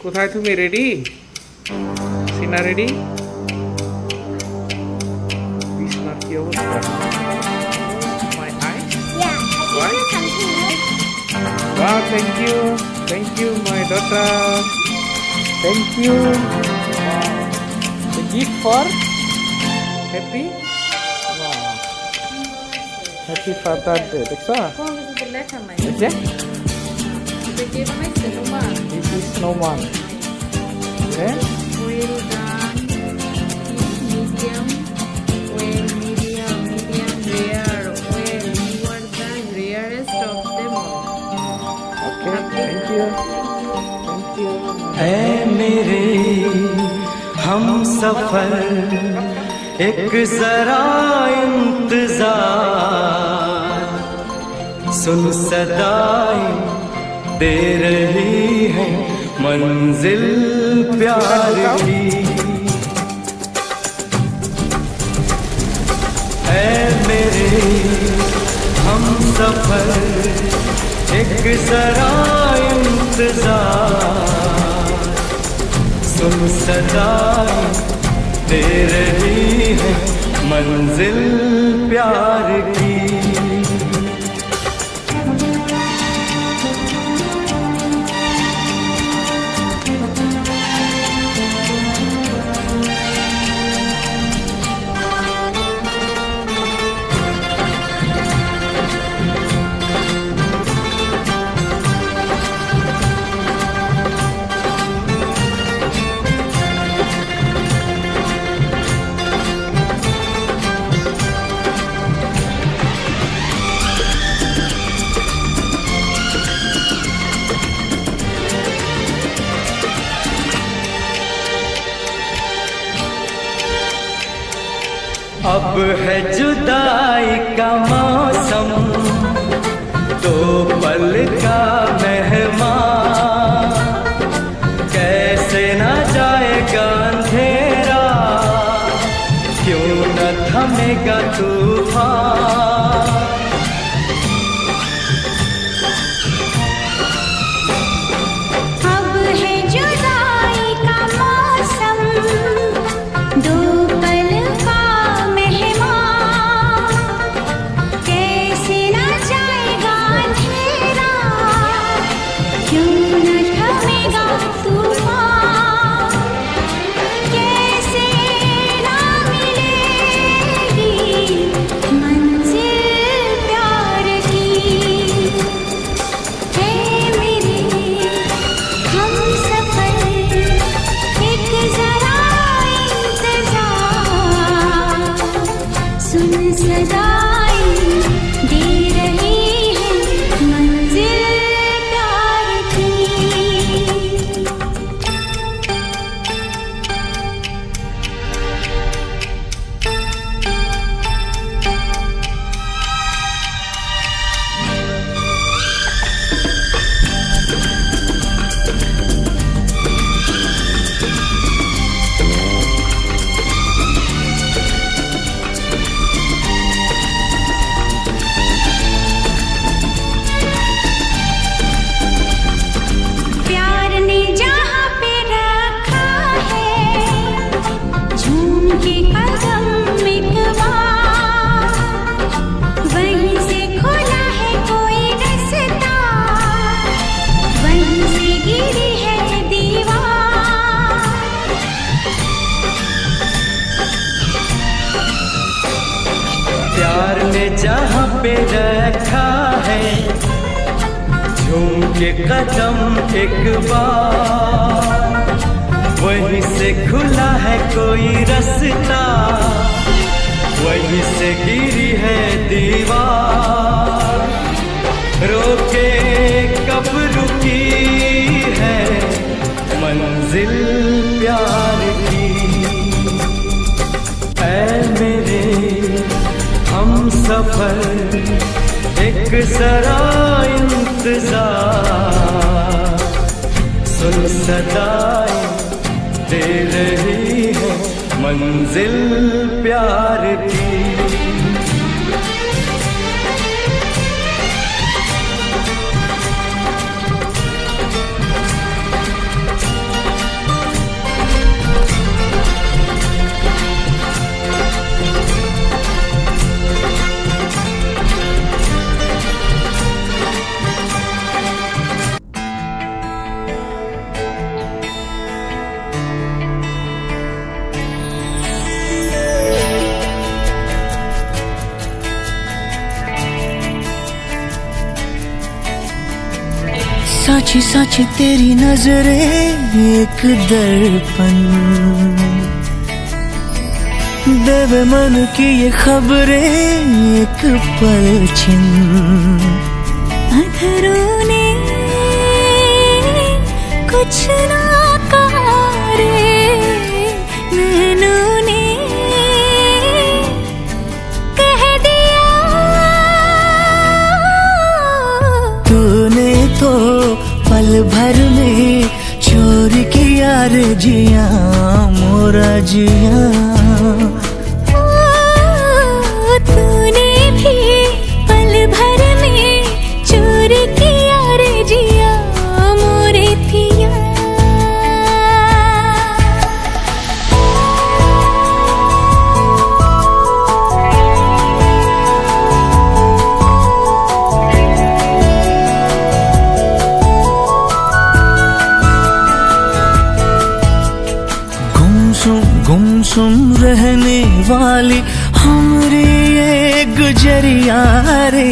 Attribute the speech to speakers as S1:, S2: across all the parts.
S1: কোথায় তুমি রেডি? সিনা রেডি? বিছনার কি অবস্থা? My eyes?
S2: Yeah,
S1: Why?
S2: I think something.
S1: Wow, thank you, my daughter. Thank you. The gift for happy. Wow. Happy Father's Day. দেখছো? দেখছে? This is snowman. Okay?
S3: Well done. Medium. Well, medium rare. Well, you are the rarest of them all.
S1: Okay, thank you. Thank you.
S4: ऐ मेरे हम सफर एक जरा इंतजार, सुन सदाएं दे रही है मंजिल प्यार की। ऐ मेरे हम सफर एक जरा इंतजार, सुन सदाएं दे रही है मंजिल प्यार की। अब है जुदाई का मौसम, दो पल का मेहमान, कैसे न जाएगा अंधेरा, क्यों न थमेगा तूफान।
S2: अब है जुदाई का मौसम, दो पल का मेहमान, कैसे न जाएगा अंधेरा, क्यों न थमेगा तूफान। कैसे न मिलेगी मंजिल प्यार की। है मेरे हम सफर एक जरा इंतजार, सुन सदाएं दे रही है मंजिल प्यार की। प्यार ने जहाँ पे रखा है झूम के कदम एक बार, वहीं से खुला है कोई रास्ता, वहीं से गिरी है दीवार।
S4: प्यार ने जहाँ पे रखा है झूम के कदम एक बार, वहीं से खुला है कोई रास्ता, वहीं से गिरी है दीवार। रोके कब रुकी है मंजिल प्यार की। ऐ मेरे हम सफर एक जरा इंतजार, सुन सदाएं दे रही है मंजिल प्यार की। सच सच तेरी नजरें एक दर्पण, देवे मन की ये खबरें एक पलछिन।
S2: अधरों ने कुछ ना कहा रे, नैनों ने कह दिया।
S4: तूने तो पल भर में चोरी किया रे जिया मोरा जिया।
S2: तूने भी पल भर में चोरी किया रे जिया मोरे पिया।
S4: गुमसुम रहने वाली हमरी ये गुजरिया रे,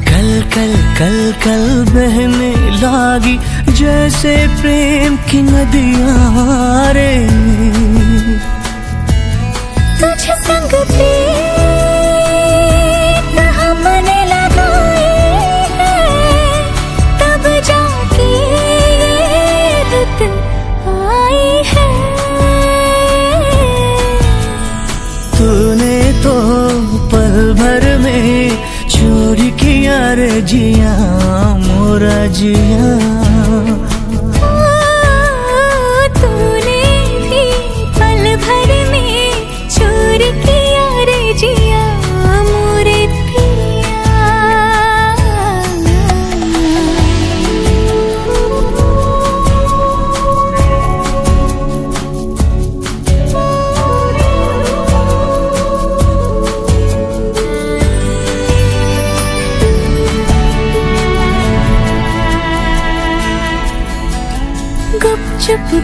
S4: कल कल कल कल बहने लागी जैसे प्रेम की नदियां रे।
S2: तुझ संग प्रीत हमने लगाए हैं, तब जाके रुत आई है।
S4: तूने तो पल भर में चोरी किया रे जिया मोरा जिया।
S2: तूने भी पल भर में चोरी किया रे जिया मोरे पिया।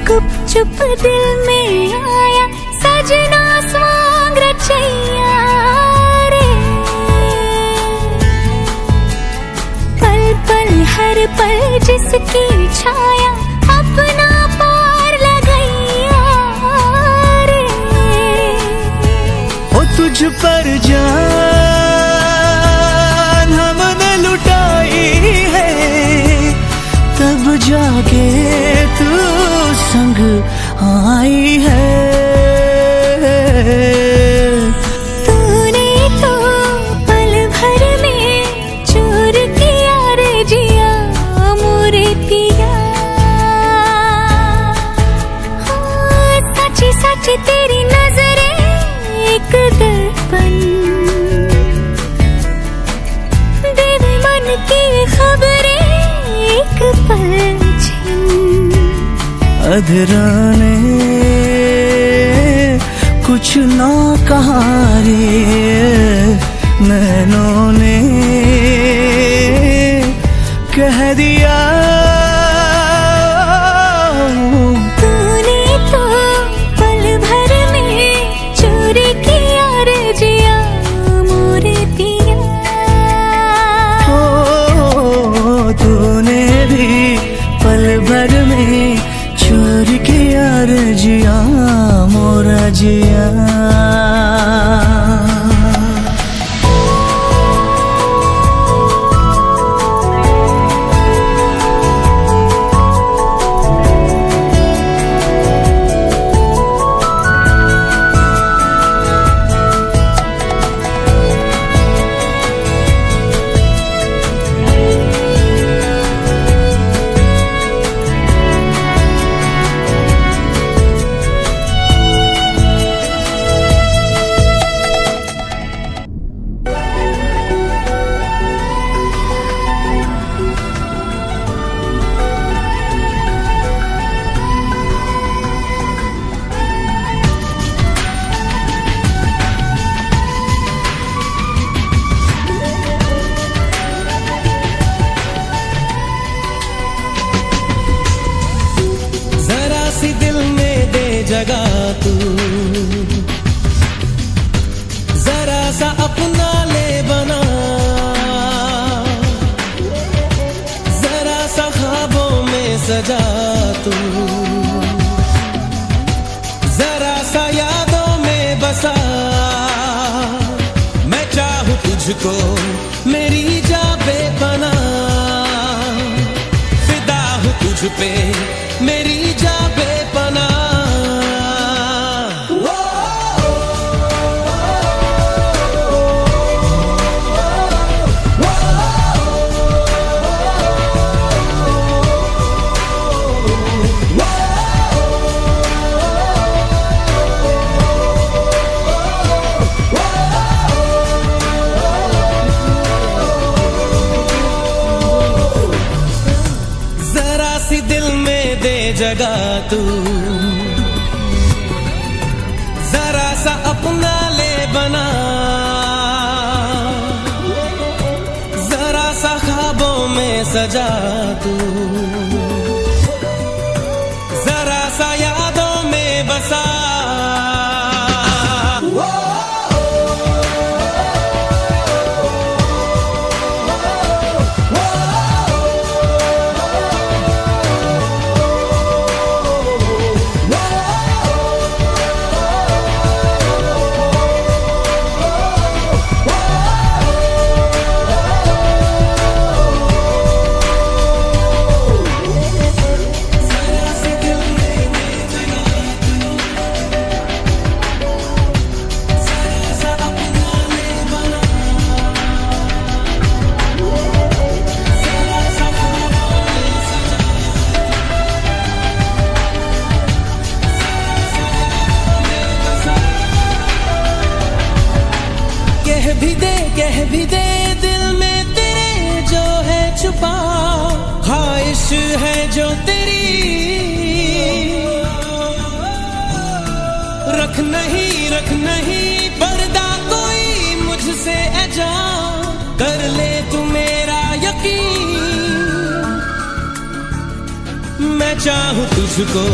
S2: गुप चुप दिल में आया सजना स्वांग रचैया रे। पल पल हर पल जिसकी छाया अपना पार लगैया रे।
S4: ओ तुझ पर जान हमने लुटाई है, तब जाके तू संग आई है।
S2: तूने तो पल भर में चोर किया रे जिया मोरे पिया। सच सच तेरी नजरें एक दर्पण, देवे मन की खबरें एक पलछिन।
S4: अधरा ने कुछ ना कहा रे, नैनों ने कह दिया।
S2: तूने तो पल भर में चोरी किया रे जिया मोरे पिया।
S4: ओ तूने भी पल भर में चोरी किया रे जिया मोरा जिया।
S5: जगा तू जरा सा अपना ले बना, सजा तू, जरा सा यादों में बसा। मैं चाहूं तुझको मेरी जा बेपनाह, फिदा हूं तुझ पे मेरी जा बेपनाह। दिल में दे जगह तू, जरा सा अपना ले बना, जरा सा ख्वाबों में सजा तू, जरा सा यादों में बसा। कह भी दे दिल में तेरे जो है छुपा, ख्वाहिश है जो तेरी, रख नहीं पर्दा कोई मुझसे ऐजा, कर ले तू मेरा यकीन। मैं चाहूं तुझको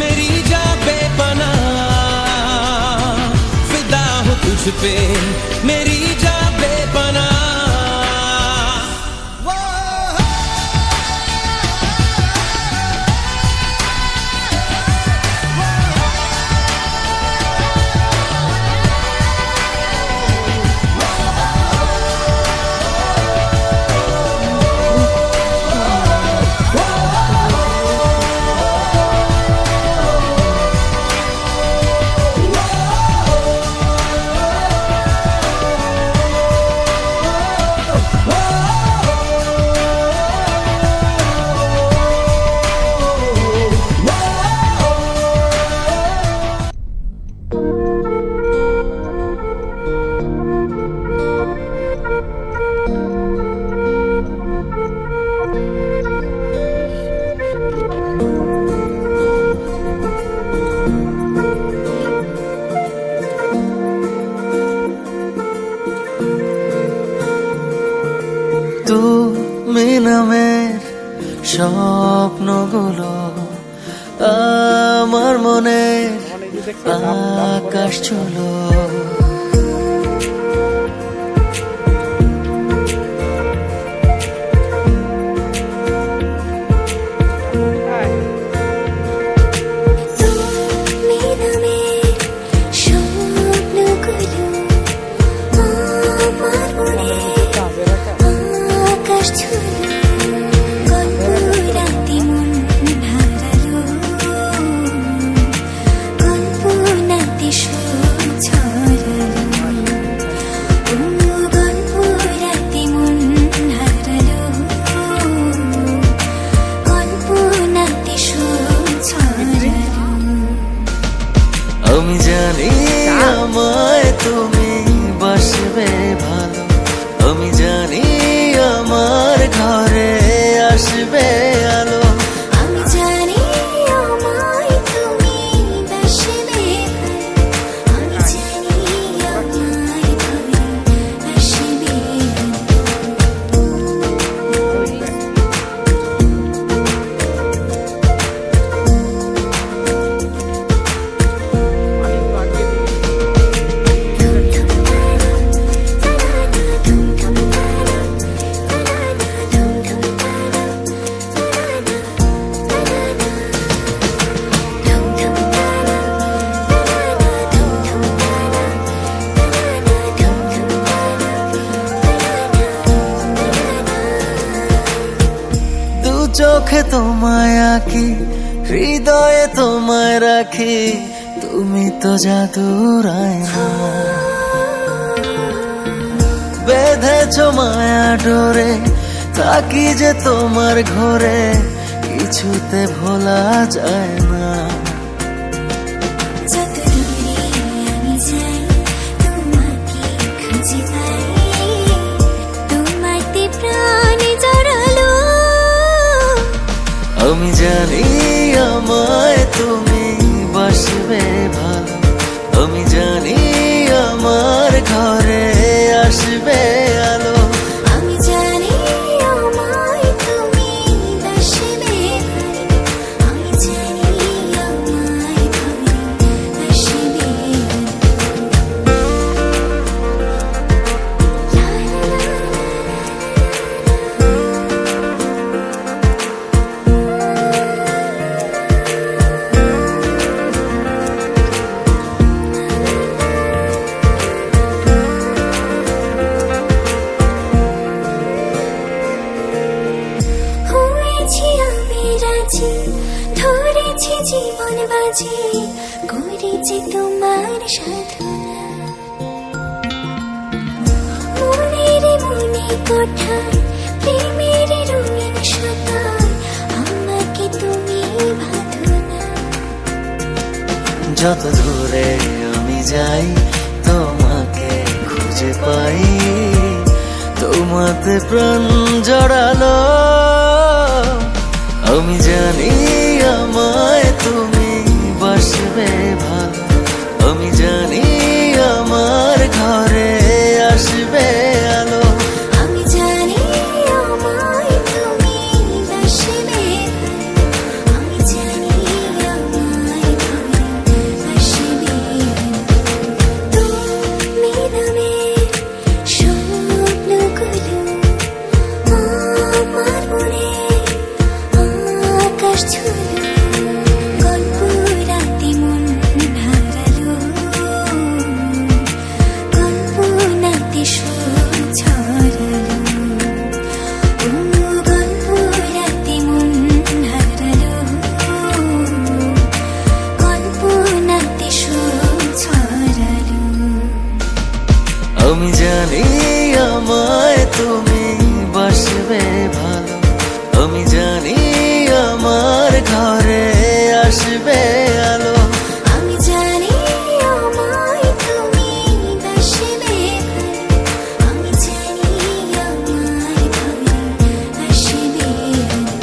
S5: मेरी जा बेपनाह, फिदा हूं तुझ पे मेरी जा बेपनाह।
S4: তুমি নামের স্বপ্নগুলো আমার মনে আকাশ ছিল।
S2: কল্পনাতে সুখ ছড়ালো।
S4: চোখে তোমায় আঁকি, হৃদয়ে তোমায় রাখি, তুমি তো জাদুর আয়না। বেঁধেছ মায়া ডোরে, থাকি যে তোমার ঘরে, কিছুতে ভোলা যায় না।
S2: যত দূরে আমি যাই তোমাকে খুঁজে পাই, তোমাতে প্রাণ জড়ালো।
S4: আমি জানি আমায় তুমি বাসবে ভালো, আমি জানি আমার ঘরে আসবে আলো।
S2: আমি জানি আমায় তুমি বাসবে ভালো, আমি জানি আমায় তুমি বাসবে হয়েছি আমি রাজি, ধরেছি জীবন বাজি, করেছি তোমার সাধনা। মনের মনে কোঠায় প্রেমের রঙিন সুতায় আমাকে তুমি বাঁধো না।
S4: যত দূরে আমি যাই তোমাকে খুঁজে পাই, তোমাতে প্রাণ জড়ালো। আমি জানি আমায় তুমি বাসবে ভালো, আমি জানি আমার ঘরে আসবে আলো।
S2: আমি জানি আমায় তুমি বাসবে ভালো, আমি জানি আমায় তুমি বাসবে ভালো। তুমি নামের স্বপ্নগুলো আমার মনে আকাশ ছুঁলো, গল্প রাতে মন হারালো, গল্প নাতে সুর ছড়ালো। ও গল্প রাতে মন হারালো, গল্প নাতে সুর ছড়ালো।
S4: আমি জানি আমায় তুমি বাসবে ভালো, আমি জানি আমার ঘরে আসবে আলো।
S2: আমি জানি আমায় তুমি বাসবে ভালো, আমি জানি আমায় তুমি বাসবে ভালো।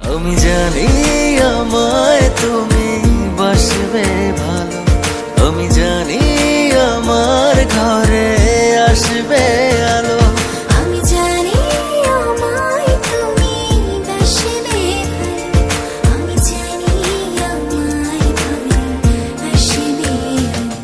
S4: আমি জানি আমায় তুমি বাসবে ভালো, আমি জানি আমার ঘরে আসবে আলো।
S2: আমি জানি আমায় তুমি বাসবে ভালো, আমি জানি আমায় তুমি বাসবে ভালো।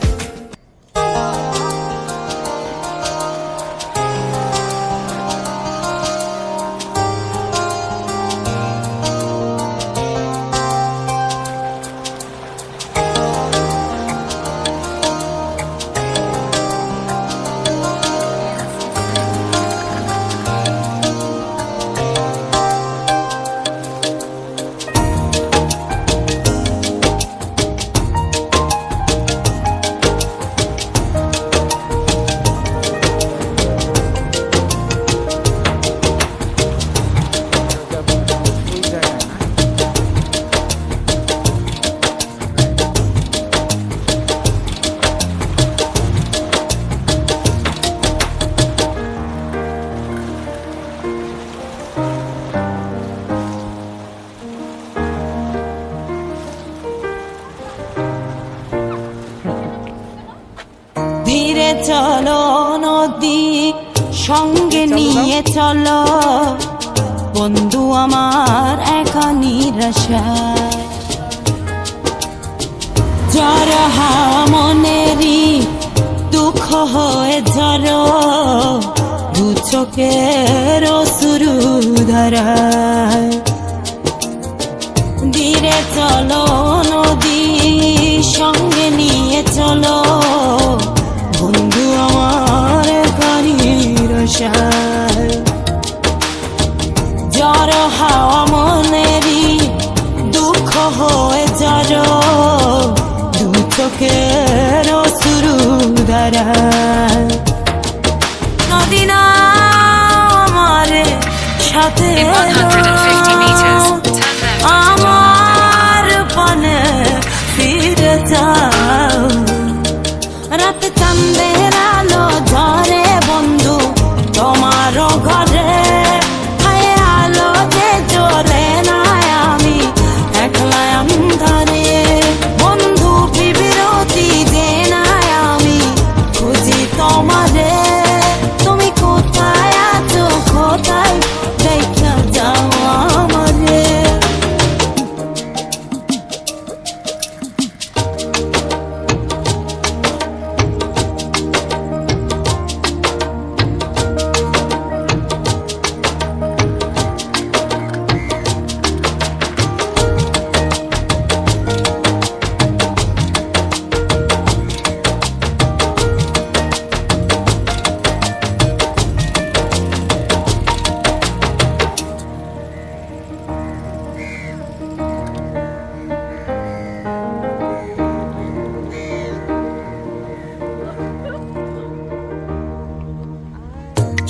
S6: ধীরে চলো নদী সঙ্গে নিয়ে চলো, বন্ধু আমার একা নিরাশায়। জ্বর হাওয়া মনেরই দুঃখ হয়ে ঝরো দু চোখের অশ্রু ধারায় ধীরে চলো নদী সঙ্গে নিয়ে চলো বন্ধু আমার গাড়ির আশায় জ্বর হাওয়া মনেরই দুঃখ হয়ে ঝরো দু চোখের অশ্রু ধারায় নদী না আমার সাথে আমার পানে ফিরে যাও রাত চাঁদের আলো ঝরে বন্ধু তোমার ঘরে হায় আলো যে জ্বলে না আমি একলা অন্ধকারে বন্ধু বিরতি যে না আমি খুঁজি তোমারে তুমি কোথায় আছো কোথায় দেখা যাও আমারে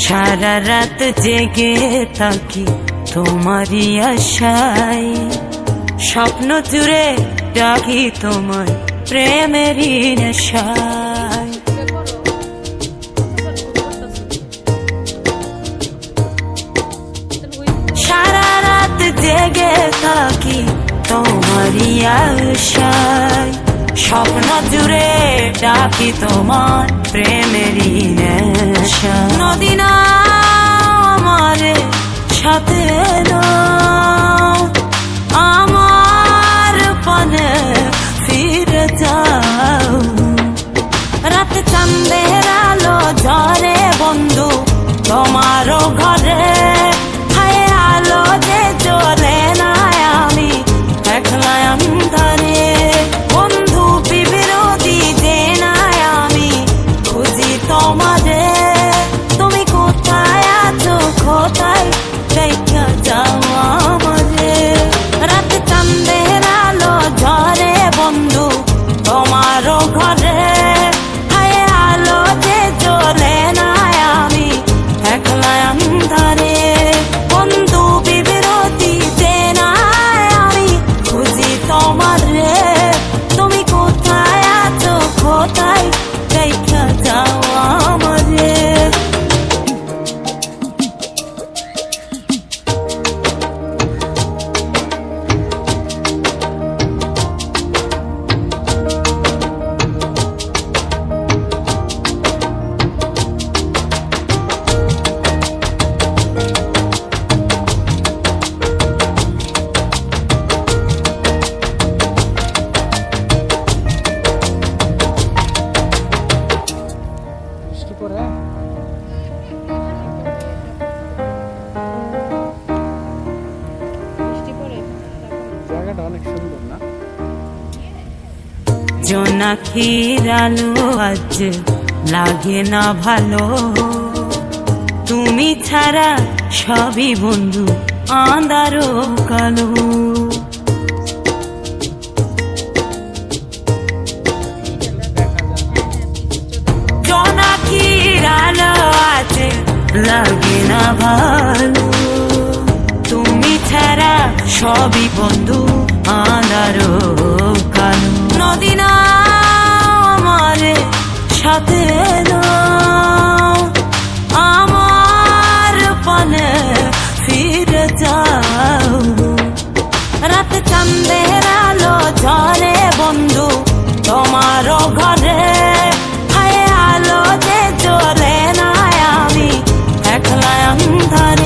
S6: সারা রাত জেগে থাকি তোমারই আশায় স্বপ্ন জুড়ে ডাকি তোমার প্রেমেরই নেশায় সারা রাত জেগে থাকি তোমারই আশায় স্বপ্ন জুড়ে ডাকি তোমার প্রেমেরই নেশা নদী না আমার সাথে আমার পানে ফিরে যাও রাত চাঁদের আলো ঝরে বন্ধু তোমার ঘরে হায় আলো যে জ্বলে না আমি একলা অন্ধকারে বন্ধু বিরতি যে না আমি খুঁজি তোমারে তুমি কোথায় আছো কোথায় দেখা যাও আমারে রাত চাঁদের আলো ঝরে বন্ধু তোমার ঘরে হায় আলো যে জ্বলে না আমি একলা অন্ধকারে বন্ধু বিরতি যে না আমি খুঁজি তোমারে তুমি কোথায় আছো কোথায় দেখা যাও আমারে
S1: বৃষ্টি পড়ে জায়গাটা অনেক সুন্দর না
S6: জোনাকির আলো আজ লাগে না ভালো তুমি ছাড়া সবই বন্ধু আঁধারো কালো জোনাকির আলো আজ লাগে না ভালো তুমি ছাড়া সবই বন্ধু আঁধারো কালো নদী না আমার সাথে আমার পানে ফিরে যাও রাত চাঁদের আলো ঝরে বন্ধু তোমার ঘরে হায় আলো যে জ্বলে না আমি একলা অন্ধকারে